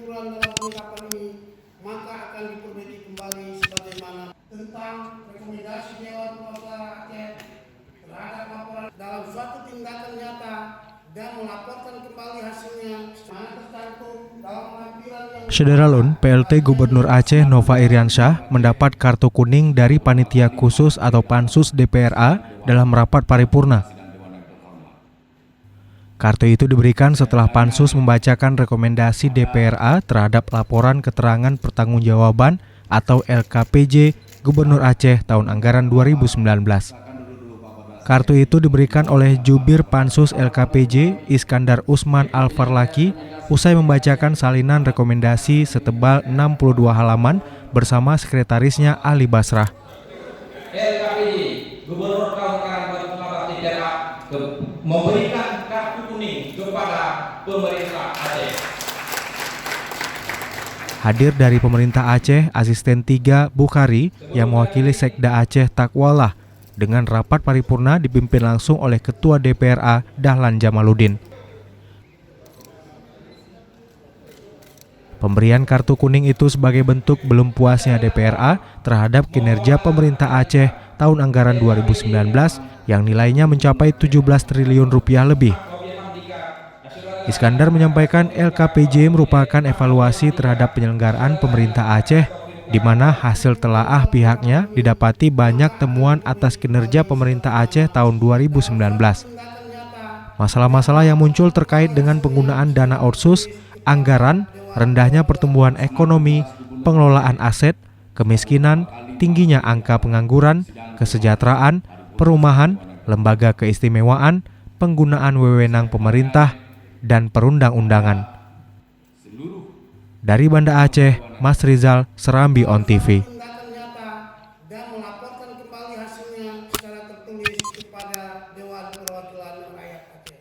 kesimpulan dalam penetapan ini, maka akan diperbaiki kembali sebagaimana tentang rekomendasi Dewan Perwakilan Rakyat terhadap laporan dalam suatu tindakan nyata dan melaporkan kembali hasilnya mana tercantum dalam lampiran yang Sederalun, PLT Gubernur Aceh Nova Iriansyah mendapat kartu kuning dari Panitia Khusus atau Pansus DPRA dalam rapat paripurna. Kartu itu diberikan setelah Pansus membacakan rekomendasi DPRA terhadap laporan keterangan pertanggungjawaban atau LKPJ Gubernur Aceh tahun anggaran 2019. Kartu itu diberikan oleh Jubir Pansus LKPJ Iskandar Usman Al-Farlaki usai membacakan salinan rekomendasi setebal 62 halaman bersama sekretarisnya Ali Basrah. LKPJ Gubernur tahun anggaran 2019 DPRA memberikan kartu kuning kepada pemerintah Aceh. Hadir dari pemerintah Aceh, Asisten 3 Bukhari yang mewakili Sekda Aceh Takwallah dengan rapat paripurna dipimpin langsung oleh Ketua DPRA Dahlan Jamaluddin. Pemberian kartu kuning itu sebagai bentuk belum puasnya DPRA terhadap kinerja pemerintah Aceh tahun anggaran 2019 yang nilainya mencapai 17 triliun rupiah lebih. Iskandar menyampaikan LKPJ merupakan evaluasi terhadap penyelenggaraan pemerintah Aceh, di mana hasil telaah pihaknya didapati banyak temuan atas kinerja pemerintah Aceh tahun 2019. Masalah-masalah yang muncul terkait dengan penggunaan dana otsus, anggaran, rendahnya pertumbuhan ekonomi, pengelolaan aset, kemiskinan, tingginya angka pengangguran, kesejahteraan, perumahan, lembaga keistimewaan, penggunaan wewenang pemerintah, dan perundang-undangan. Dari Banda Aceh, Mas Rizal, Serambi On TV. tindakan nyata dan melaporkan kembali hasilnya secara tertulis kepada Dewan Perwakilan Rakyat Aceh.